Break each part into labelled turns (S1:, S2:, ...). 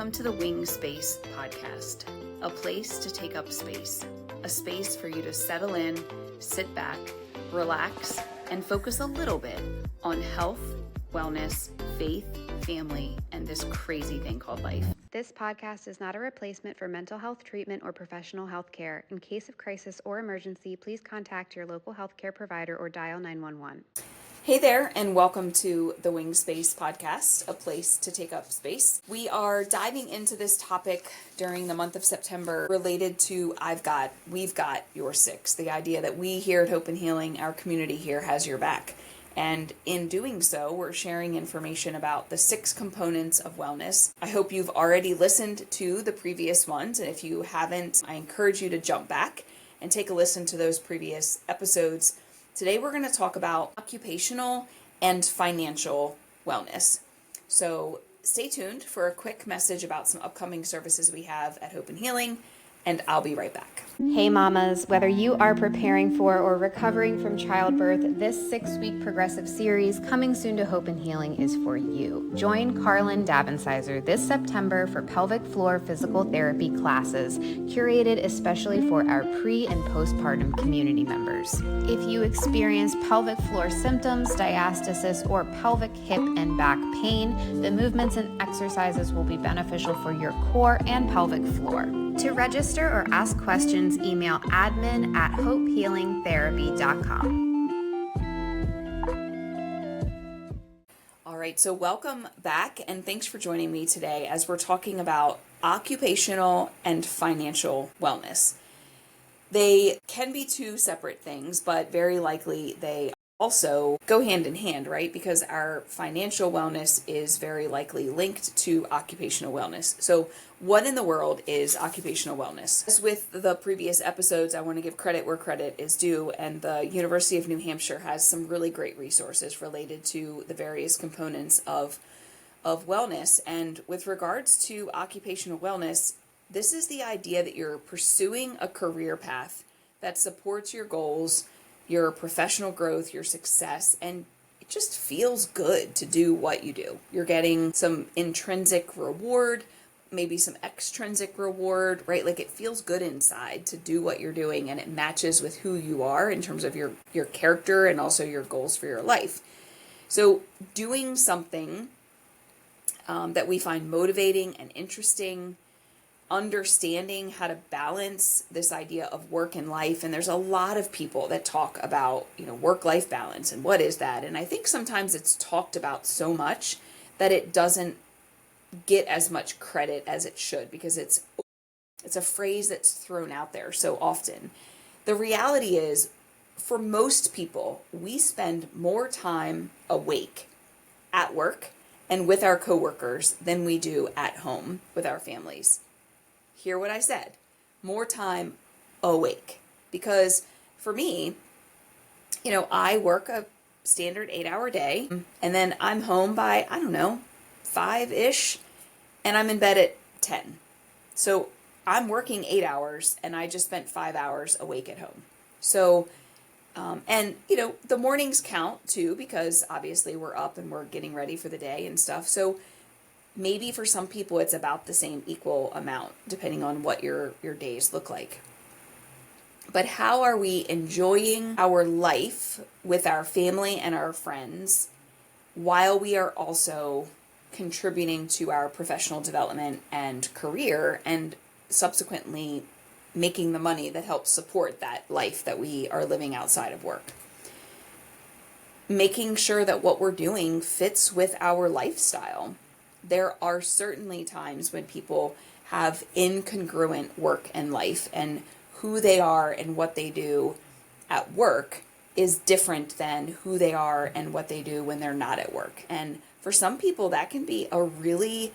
S1: Welcome to the Wing Space podcast, a place to take up space, a space for you to settle in, sit back, relax, and focus a little bit on health, wellness, faith, family, and this crazy thing called life.
S2: This podcast is not a replacement for mental health treatment or professional health care. In case of crisis or emergency, please contact your local healthcare provider or dial 911.
S1: Hey there, and welcome to the Wing Space podcast, a place to take up space. We are diving into this topic during the month of September related to we've got your six. The idea that we here at Hope and Healing, our community here, has your back. And in doing so, we're sharing information about the 6 components of wellness. I hope you've already listened to the previous ones, and if you haven't, I encourage you to jump back and take a listen to those previous episodes. Today we're going to talk about occupational and financial wellness. So stay tuned for a quick message about some upcoming services we have at Hope and Healing, and I'll be right back.
S2: Hey mamas, whether you are preparing for or recovering from childbirth, this 6-week progressive series coming soon to Hope and Healing is for you. Join Carlin Davensizer this September for pelvic floor physical therapy classes, curated especially for our pre- and postpartum community members. If you experience pelvic floor symptoms, diastasis, or pelvic, hip, and back pain, the movements and exercises will be beneficial for your core and pelvic floor. To register or ask questions, email admin@hopehealingtherapy.com.
S1: All right, so welcome back, and thanks for joining me today as we're talking about occupational and financial wellness. They can be 2 separate things, but very likely they also go hand in hand, right? Because our financial wellness is very likely linked to occupational wellness. So what in the world is occupational wellness? As with the previous episodes, I want to give credit where credit is due, and the University of New Hampshire has some really great resources related to the various components of wellness. And with regards to occupational wellness, this is the idea that you're pursuing a career path that supports your goals, your professional growth, your success, and it just feels good to do what you do. You're getting some intrinsic reward, maybe some extrinsic reward, right? Like it feels good inside to do what you're doing, and it matches with who you are in terms of your character and also your goals for your life. So doing something that we find motivating and interesting, understanding how to balance this idea of work and life. And there's a lot of people that talk about, work-life balance and what is that? And I think sometimes it's talked about so much that it doesn't get as much credit as it should, because it's a phrase that's thrown out there so often. The reality is, for most people, we spend more time awake at work and with our coworkers than we do at home with our families. Hear what I said, more time awake. Because for me, I work a standard 8-hour day, and then I'm home by, 5-ish, and I'm in bed at 10. So I'm working 8 hours, and I just spent 5 hours awake at home. So, the mornings count too, because obviously we're up and we're getting ready for the day and stuff. So maybe for some people it's about the same equal amount, depending on what your days look like. But how are we enjoying our life with our family and our friends while we are also contributing to our professional development and career, and subsequently making the money that helps support that life that we are living outside of work? Making sure that what we're doing fits with our lifestyle. There are certainly times when people have incongruent work and life, and who they are and what they do at work is different than who they are and what they do when they're not at work. And for some people, that can be a really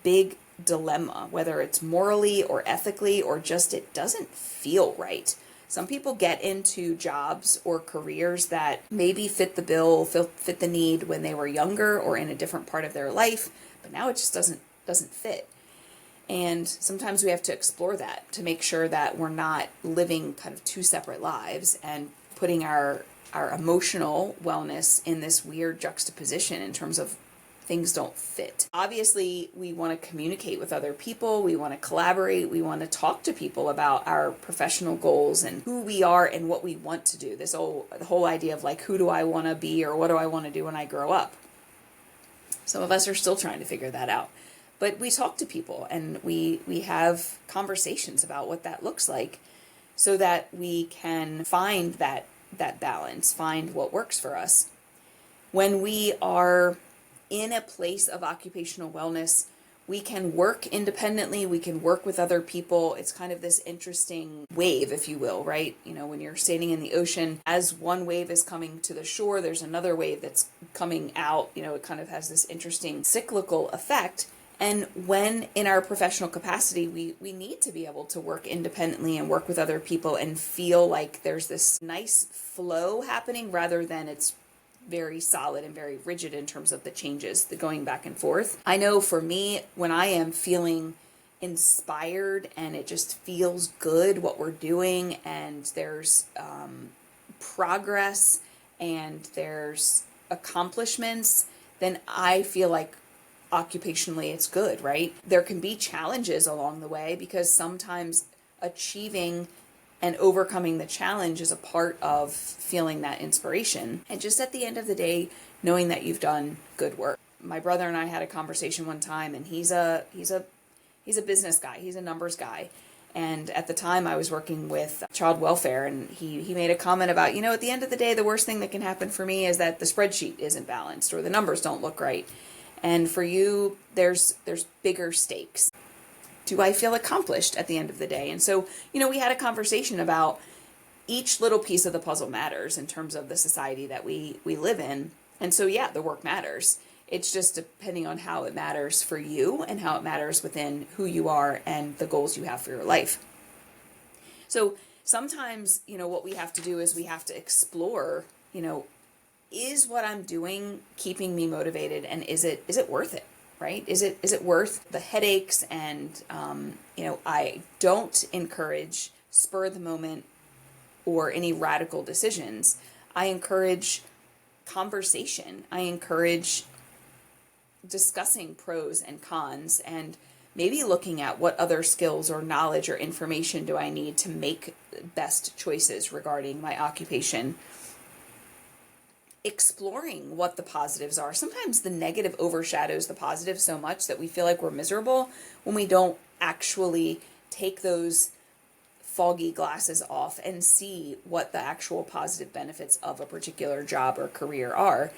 S1: big dilemma, whether it's morally or ethically, or just it doesn't feel right. Some people get into jobs or careers that maybe fit the bill, fit the need when they were younger or in a different part of their life, but now it just doesn't fit. And sometimes we have to explore that to make sure that we're not living kind of 2 separate lives and putting our emotional wellness in this weird juxtaposition in terms of things don't fit. Obviously, we want to communicate with other people, we want to collaborate, we want to talk to people about our professional goals and who we are and what we want to do. The whole idea of like, who do I want to be or what do I want to do when I grow up? Some of us are still trying to figure that out. But we talk to people and we have conversations about what that looks like so that we can find that balance, find what works for us. When we are in a place of occupational wellness, we can work independently, we can work with other people. It's kind of this interesting wave, if you will, right? When you're standing in the ocean, as one wave is coming to the shore, there's another wave that's coming out. It kind of has this interesting cyclical effect. And when in our professional capacity, we need to be able to work independently and work with other people and feel like there's this nice flow happening rather than it's very solid and very rigid in terms of the changes, the going back and forth. I know for me, when I am feeling inspired and it just feels good what we're doing and there's progress and there's accomplishments, then I feel like occupationally it's good, right? There can be challenges along the way because sometimes achieving and overcoming the challenge is a part of feeling that inspiration. And just at the end of the day, knowing that you've done good work. My brother and I had a conversation one time, and he's a business guy. He's a numbers guy. And at the time I was working with child welfare, and he made a comment about, at the end of the day, the worst thing that can happen for me is that the spreadsheet isn't balanced or the numbers don't look right. And for you, there's bigger stakes. Do I feel accomplished at the end of the day? And so, we had a conversation about each little piece of the puzzle matters in terms of the society that we live in. And so, yeah, the work matters. It's just depending on how it matters for you and how it matters within who you are and the goals you have for your life. So sometimes, what we have to do is we have to explore, is what I'm doing keeping me motivated, and is it worth it? Right? Is it worth the headaches? And, I don't encourage spur of the moment or any radical decisions. I encourage conversation. I encourage discussing pros and cons and maybe looking at what other skills or knowledge or information do I need to make best choices regarding my occupation. Exploring what the positives are. Sometimes the negative overshadows the positive so much that we feel like we're miserable when we don't actually take those foggy glasses off and see what the actual positive benefits of a particular job or career are.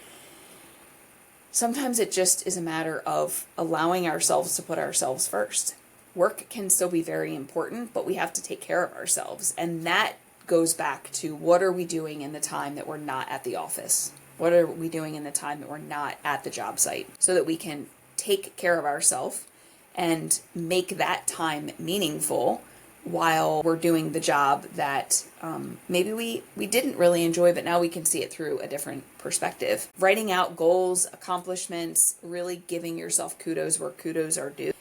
S1: Sometimes it just is a matter of allowing ourselves to put ourselves first. Work can still be very important, but we have to take care of ourselves. And that goes back to, what are we doing in the time that we're not at the office? What are we doing in the time that we're not at the job site, so that we can take care of ourselves and make that time meaningful while we're doing the job that maybe we didn't really enjoy, but now we can see it through a different perspective. Writing out goals, accomplishments, really giving yourself kudos where kudos are due.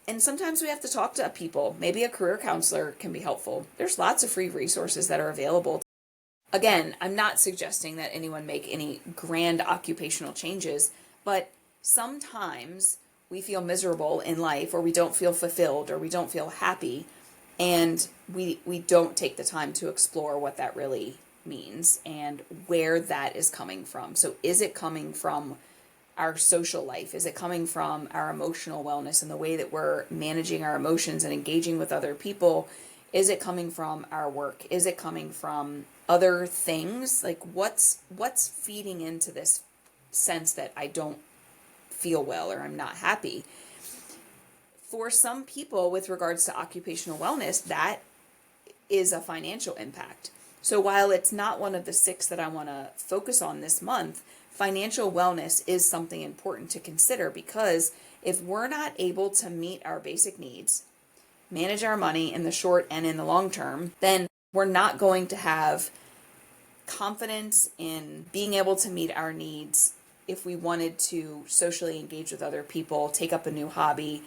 S1: And sometimes we have to talk to people. Maybe a career counselor can be helpful. There's lots of free resources that are available. Again, I'm not suggesting that anyone make any grand occupational changes, but sometimes we feel miserable in life, or we don't feel fulfilled, or we don't feel happy, and we don't take the time to explore what that really means and where that is coming from. So is it coming from our social life? Is it coming from our emotional wellness and the way that we're managing our emotions and engaging with other people? Is it coming from our work? Is it coming from other things? Like what's feeding into this sense that I don't feel well or I'm not happy? For some people, with regards to occupational wellness, that is a financial impact. So while it's not one of the 6 that I want to focus on this month, financial wellness is something important to consider, because if we're not able to meet our basic needs, manage our money in the short and in the long term, then we're not going to have confidence in being able to meet our needs if we wanted to socially engage with other people, take up a new hobby,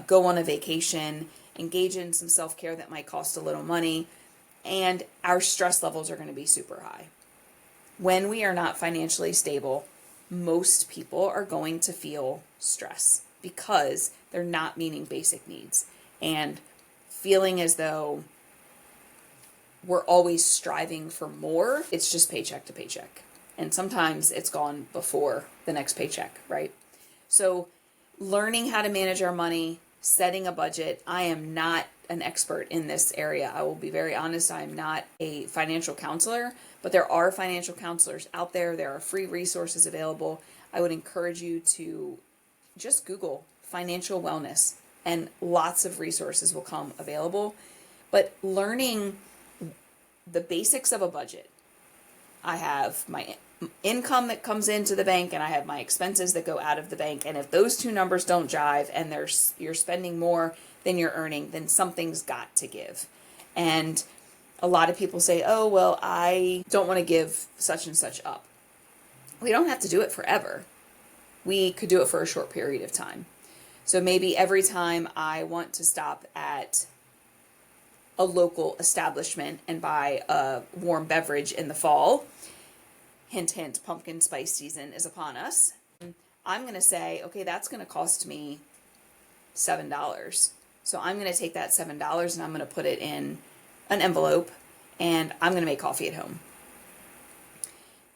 S1: go on a vacation, engage in some self-care that might cost a little money, and our stress levels are going to be super high. When we are not financially stable, most people are going to feel stress because they're not meeting basic needs and feeling as though we're always striving for more. It's just paycheck to paycheck. And sometimes it's gone before the next paycheck, right? So learning how to manage our money, setting a budget. I am not an expert in this area. I will be very honest. I am not a financial counselor, but there are financial counselors out there. There are free resources available. I would encourage you to just Google financial wellness and lots of resources will come available. But learning the basics of a budget. I have my income that comes into the bank and I have my expenses that go out of the bank. And if those two numbers don't jive and you're spending more than you're earning, then something's got to give. And a lot of people say, oh, well, I don't want to give such and such up. We don't have to do it forever. We could do it for a short period of time. So maybe every time I want to stop at a local establishment and buy a warm beverage in the fall, hint, hint, pumpkin spice season is upon us, I'm going to say, okay, that's going to cost me $7. So I'm going to take that $7 and I'm going to put it in an envelope and I'm going to make coffee at home.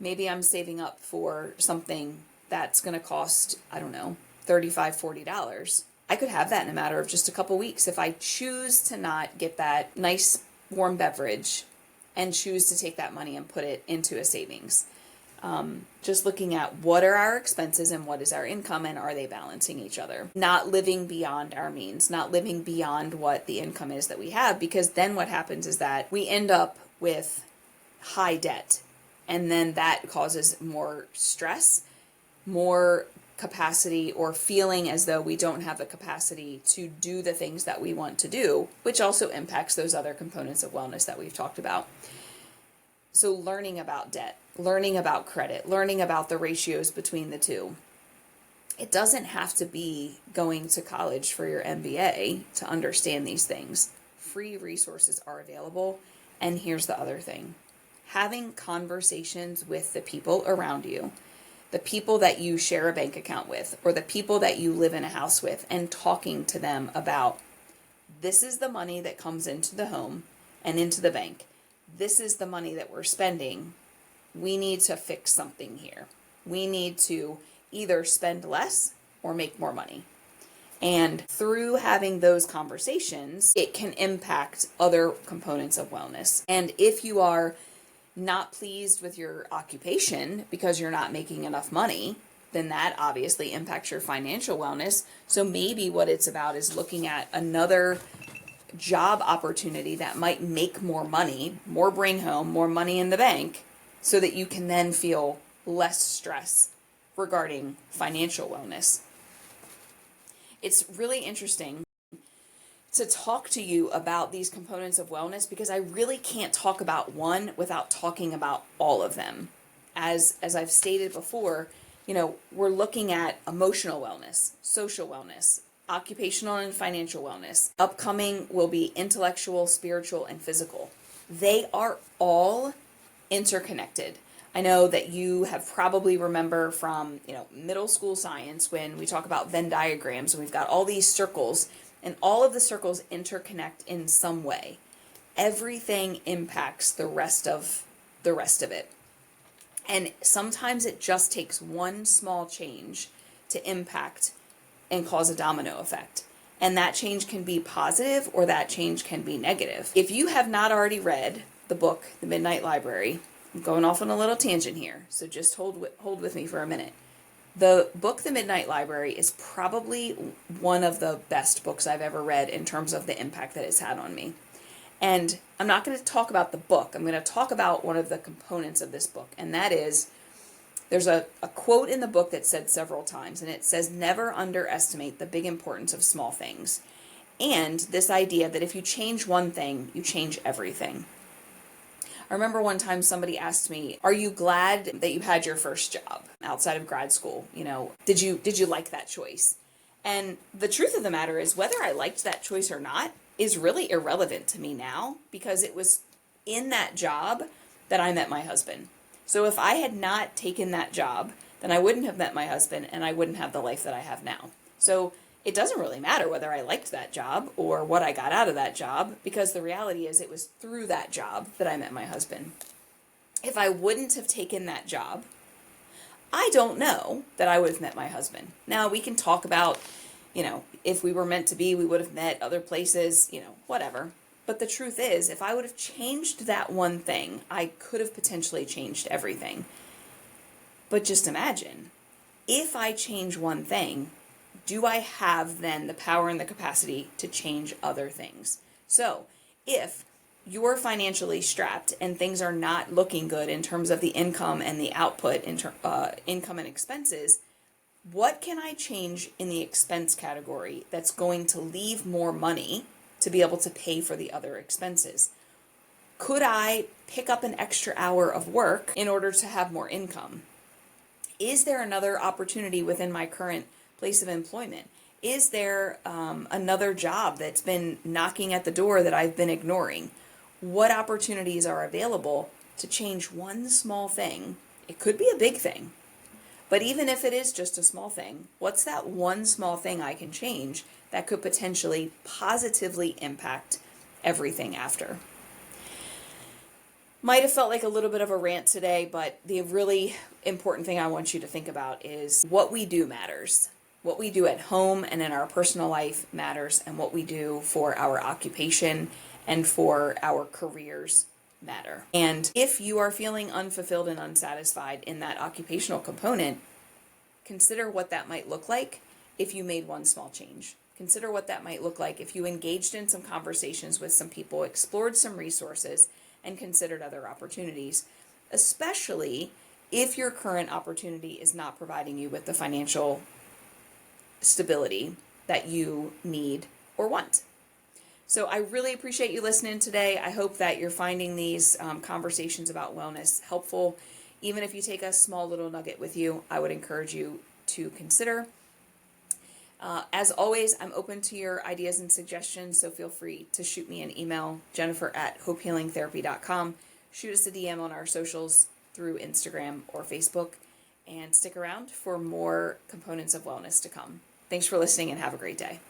S1: Maybe I'm saving up for something that's going to cost, I don't know, $35, $40. I could have that in a matter of just a couple weeks if I choose to not get that nice warm beverage and choose to take that money and put it into a savings. Just looking at what are our expenses and what is our income and are they balancing each other? Not living beyond our means, not living beyond what the income is that we have, because then what happens is that we end up with high debt and then that causes more stress, more capacity or feeling as though we don't have the capacity to do the things that we want to do, which also impacts those other components of wellness that we've talked about. So learning about debt, learning about credit, learning about the ratios between the two. It doesn't have to be going to college for your MBA to understand these things. Free resources are available. And here's the other thing. Having conversations with the people around you, the people that you share a bank account with, or the people that you live in a house with, and talking to them about, this is the money that comes into the home and into the bank. This is the money that we're spending. We need to fix something here. We need to either spend less or make more money. And through having those conversations, it can impact other components of wellness. And if you are not pleased with your occupation because you're not making enough money, then that obviously impacts your financial wellness. So maybe what it's about is looking at another job opportunity that might make more money, more bring home, more money in the bank, so that you can then feel less stress regarding financial wellness. It's really interesting to talk to you about these components of wellness because I really can't talk about one without talking about all of them. As I've stated before, we're looking at emotional wellness, social wellness, occupational and financial wellness. Upcoming will be intellectual, spiritual, and physical. They are all interconnected. I know that you have probably remember from, middle school science when we talk about Venn diagrams and we've got all these circles and all of the circles interconnect in some way. Everything impacts the rest of it. And sometimes it just takes one small change to impact and cause a domino effect. And that change can be positive or that change can be negative. If you have not already read the book, The Midnight Library, I'm going off on a little tangent here, so just hold with me for a minute. The book, The Midnight Library, is probably one of the best books I've ever read in terms of the impact that it's had on me. And I'm not going to talk about the book. I'm going to talk about one of the components of this book, and that is, there's a quote in the book that's said several times, and it says, never underestimate the big importance of small things. And this idea that if you change one thing, you change everything. I remember one time somebody asked me, are you glad that you had your first job outside of grad school? Did you like that choice? And the truth of the matter is whether I liked that choice or not is really irrelevant to me now, because it was in that job that I met my husband. So if I had not taken that job, then I wouldn't have met my husband and I wouldn't have the life that I have now. So it doesn't really matter whether I liked that job or what I got out of that job, because the reality is it was through that job that I met my husband. If I wouldn't have taken that job, I don't know that I would have met my husband. Now, we can talk about, if we were meant to be, we would have met other places, whatever. But the truth is, if I would have changed that one thing, I could have potentially changed everything. But just imagine, if I change one thing, do I have then the power and the capacity to change other things? So if you're financially strapped and things are not looking good in terms of the income and the output, income and expenses, what can I change in the expense category that's going to leave more money to be able to pay for the other expenses? Could I pick up an extra hour of work in order to have more income? Is there another opportunity within my current place of employment? Is there another job that's been knocking at the door that I've been ignoring? What opportunities are available to change one small thing? It could be a big thing, but even if it is just a small thing, what's that one small thing I can change that could potentially positively impact everything after? Might have felt like a little bit of a rant today, but the really important thing I want you to think about is what we do matters. What we do at home and in our personal life matters, and what we do for our occupation and for our careers matter. And if you are feeling unfulfilled and unsatisfied in that occupational component, consider what that might look like if you made one small change. Consider what that might look like if you engaged in some conversations with some people, explored some resources, and considered other opportunities, especially if your current opportunity is not providing you with the financial stability that you need or want. So I really appreciate you listening today. I hope that you're finding these conversations about wellness helpful. Even if you take a small little nugget with you, I would encourage you to consider. As always, I'm open to your ideas and suggestions, so feel free to shoot me an email, jennifer@hopehealingtherapy.com. Shoot us a DM on our socials through Instagram or Facebook, and stick around for more components of wellness to come. Thanks for listening and have a great day.